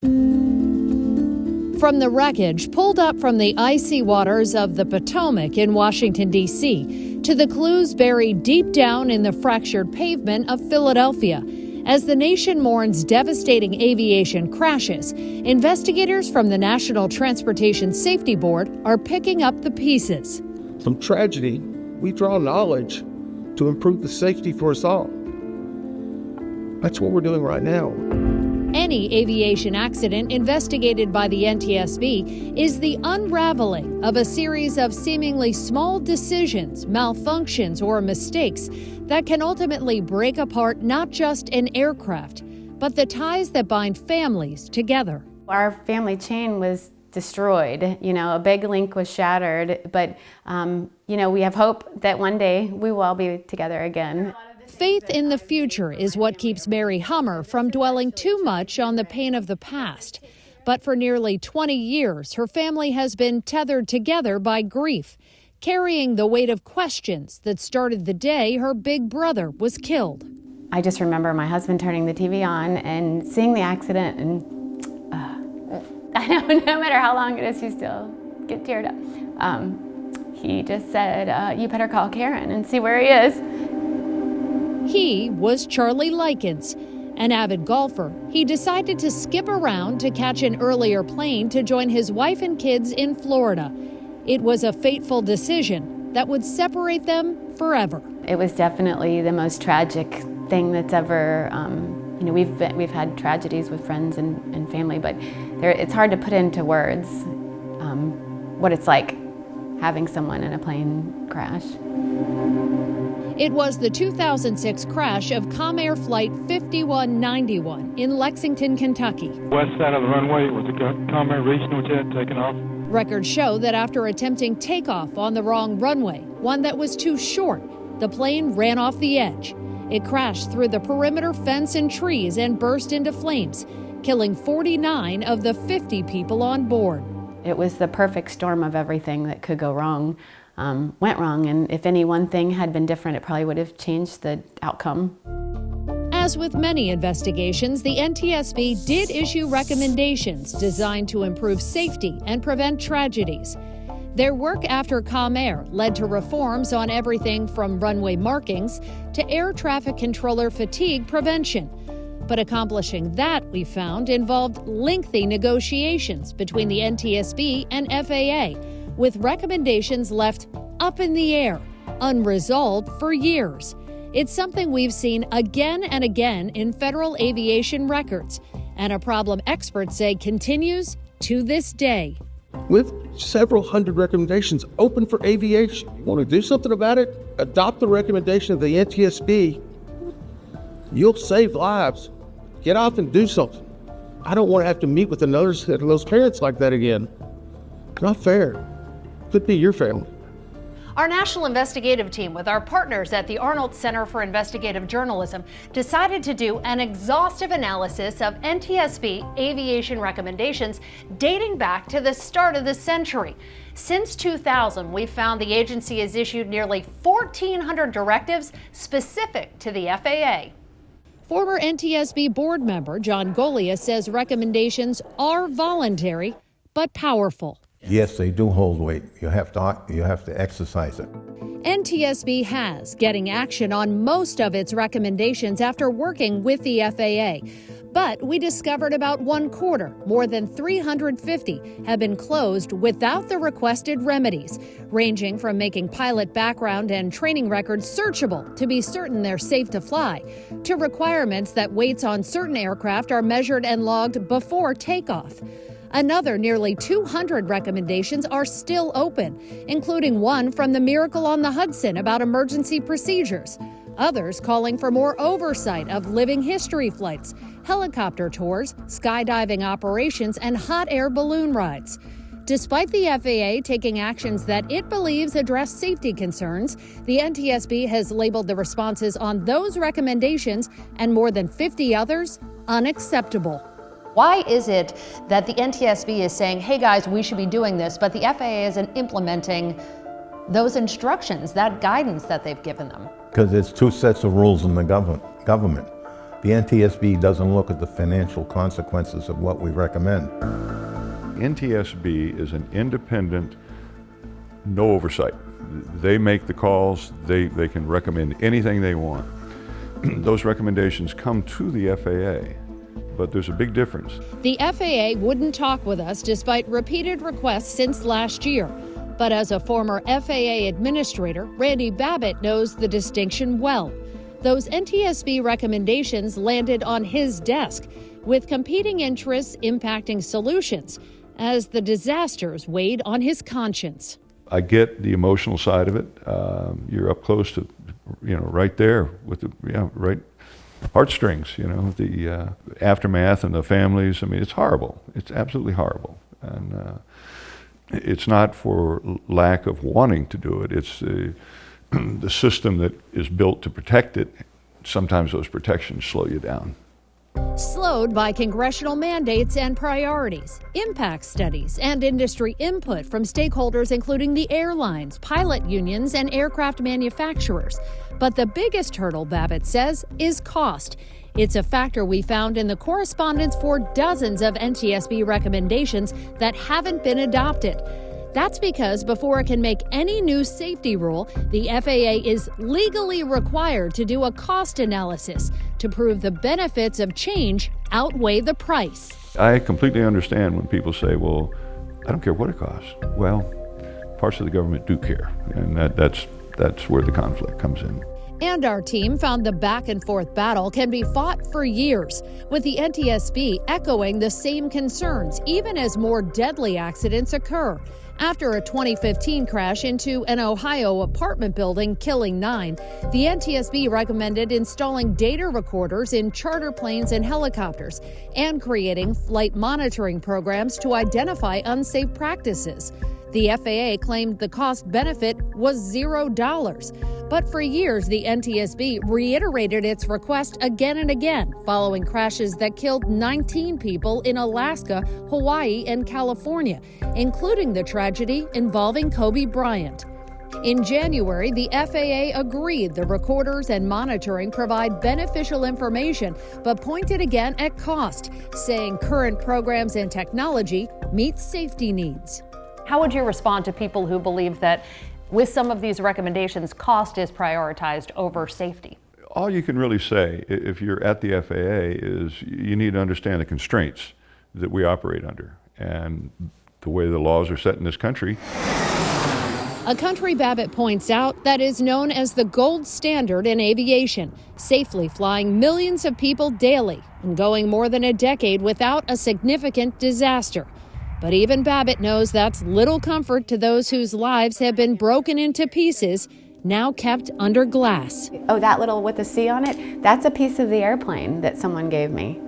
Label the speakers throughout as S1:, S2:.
S1: From the wreckage pulled up from the icy waters of the Potomac in Washington, D.C., to the clues buried deep down in the fractured pavement of Philadelphia. As the nation mourns devastating aviation crashes, investigators from the National Transportation Safety Board are picking up the pieces.
S2: From tragedy, we draw knowledge to improve the safety for us all. That's what we're doing right now.
S1: Any aviation accident investigated by the NTSB is the unraveling of a series of seemingly small decisions, malfunctions, or mistakes that can ultimately break apart not just an aircraft, but the ties that bind families together.
S3: Our family chain was destroyed. A big link was shattered, but we have hope that one day we will all be together again.
S1: Faith in the future is what keeps Mary Hummer from dwelling too much on the pain of the past. But for nearly 20 years, her family has been tethered together by grief, carrying the weight of questions that started the day her big brother was killed.
S3: I just remember my husband turning the TV on and seeing the accident, and I know no matter how long it is, you still get teared up. He just said, you better call Karen and see where he is.
S1: He was Charlie Likens. An avid golfer, he decided to skip around to catch an earlier plane to join his wife and kids in Florida. It was a fateful decision that would separate them forever.
S3: It was definitely the most tragic thing that's ever, we've had tragedies with friends and family, but it's hard to put into words what it's like having someone in a plane crash.
S1: It was the 2006 crash of Comair Flight 5191 in Lexington, Kentucky.
S4: West side of the runway was a Comair regional jet taking off.
S1: Records show that after attempting takeoff on the wrong runway, one that was too short, the plane ran off the edge. It crashed through the perimeter fence and trees and burst into flames, killing 49 of the 50 people on board.
S3: It was the perfect storm of everything that could go wrong. Went wrong, and if any one thing had been different, it probably would have changed the outcome.
S1: As with many investigations, the NTSB did issue recommendations designed to improve safety and prevent tragedies. Their work after Comair led to reforms on everything from runway markings to air traffic controller fatigue prevention. But accomplishing that, we found, involved lengthy negotiations between the NTSB and FAA, with recommendations left up in the air, unresolved for years. It's something we've seen again and again in federal aviation records, and a problem experts say continues to this day.
S2: With several hundred recommendations open for aviation, you want to do something about it? Adopt the recommendation of the NTSB. You'll save lives. Get off and do something. I don't want to have to meet with another set of those parents like that again. Not fair. Could be your family.
S1: Our national investigative team, with our partners at the Arnold Center for Investigative Journalism, decided to do an exhaustive analysis of NTSB aviation recommendations dating back to the start of the century. Since 2000, we've found the agency has issued nearly 1,400 directives specific to the FAA. Former NTSB board member John Golia says recommendations are voluntary but powerful.
S5: Yes, they do hold weight. You have to exercise it.
S1: NTSB has getting action on most of its recommendations after working with the FAA. But we discovered about one quarter, more than 350, have been closed without the requested remedies, ranging from making pilot background and training records searchable to be certain they're safe to fly, to requirements that weights on certain aircraft are measured and logged before takeoff. Another nearly 200 recommendations are still open, including one from the Miracle on the Hudson about emergency procedures. Others calling for more oversight of living history flights, helicopter tours, skydiving operations, and hot air balloon rides. Despite the FAA taking actions that it believes address safety concerns, the NTSB has labeled the responses on those recommendations and more than 50 others unacceptable. Why is it that the NTSB is saying, hey guys, we should be doing this, but the FAA isn't implementing those instructions, that guidance that they've given them?
S5: Because there's two sets of rules in the government. The NTSB doesn't look at the financial consequences of what we recommend.
S6: NTSB is an independent, no oversight. They make the calls, they can recommend anything they want. Those recommendations come to the FAA, but there's a big difference.
S1: The FAA wouldn't talk with us despite repeated requests since last year. But as a former FAA administrator, Randy Babbitt knows the distinction well. Those NTSB recommendations landed on his desk, with competing interests impacting solutions as the disasters weighed on his conscience.
S6: I get the emotional side of it. You're up close to, right there with the, right heartstrings, the aftermath and the families. I mean, it's horrible. It's absolutely horrible. And it's not for lack of wanting to do it. It's the system that is built to protect it. Sometimes those protections slow you down.
S1: Slowed by congressional mandates and priorities, impact studies, and industry input from stakeholders including the airlines, pilot unions, and aircraft manufacturers. But the biggest hurdle, Babbitt says, is cost. It's a factor we found in the correspondence for dozens of NTSB recommendations that haven't been adopted. That's because before it can make any new safety rule, the FAA is legally required to do a cost analysis to prove the benefits of change outweigh the price.
S6: I completely understand when people say, well, I don't care what it costs. Well, parts of the government do care, and that's where the conflict comes in.
S1: And our team found the back and forth battle can be fought for years, with the NTSB echoing the same concerns even as more deadly accidents occur. After a 2015 crash into an Ohio apartment building, killing 9, the NTSB recommended installing data recorders in charter planes and helicopters and creating flight monitoring programs to identify unsafe practices. The FAA claimed the cost benefit was $0. But for years, the NTSB reiterated its request again and again, following crashes that killed 19 people in Alaska, Hawaii, and California, including the tragedy involving Kobe Bryant. In January, the FAA agreed the recorders and monitoring provide beneficial information, but pointed again at cost, saying current programs and technology meet safety needs.
S7: How would you respond to people who believe that with some of these recommendations, cost is prioritized over safety?
S6: All you can really say, if you're at the FAA, is you need to understand the constraints that we operate under and the way the laws are set in this country.
S1: A country, Babbitt points out, that is known as the gold standard in aviation, safely flying millions of people daily and going more than a decade without a significant disaster. But even Babbitt knows that's little comfort to those whose lives have been broken into pieces, now kept under glass.
S3: Oh, that little with the C on it, that's a piece of the airplane that someone gave me.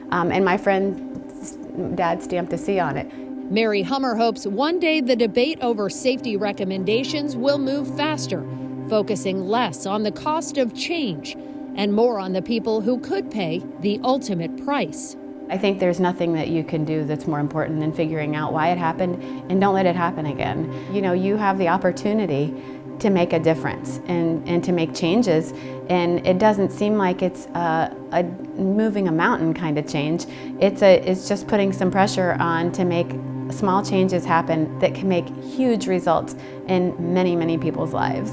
S3: And my friend's dad stamped a C on it.
S1: Mary Hummer hopes one day the debate over safety recommendations will move faster, focusing less on the cost of change and more on the people who could pay the ultimate price.
S3: I think there's nothing that you can do that's more important than figuring out why it happened and don't let it happen again. You have the opportunity to make a difference and to make changes, and it doesn't seem like it's a moving a mountain kind of change. It's just putting some pressure on to make small changes happen that can make huge results in many, many people's lives.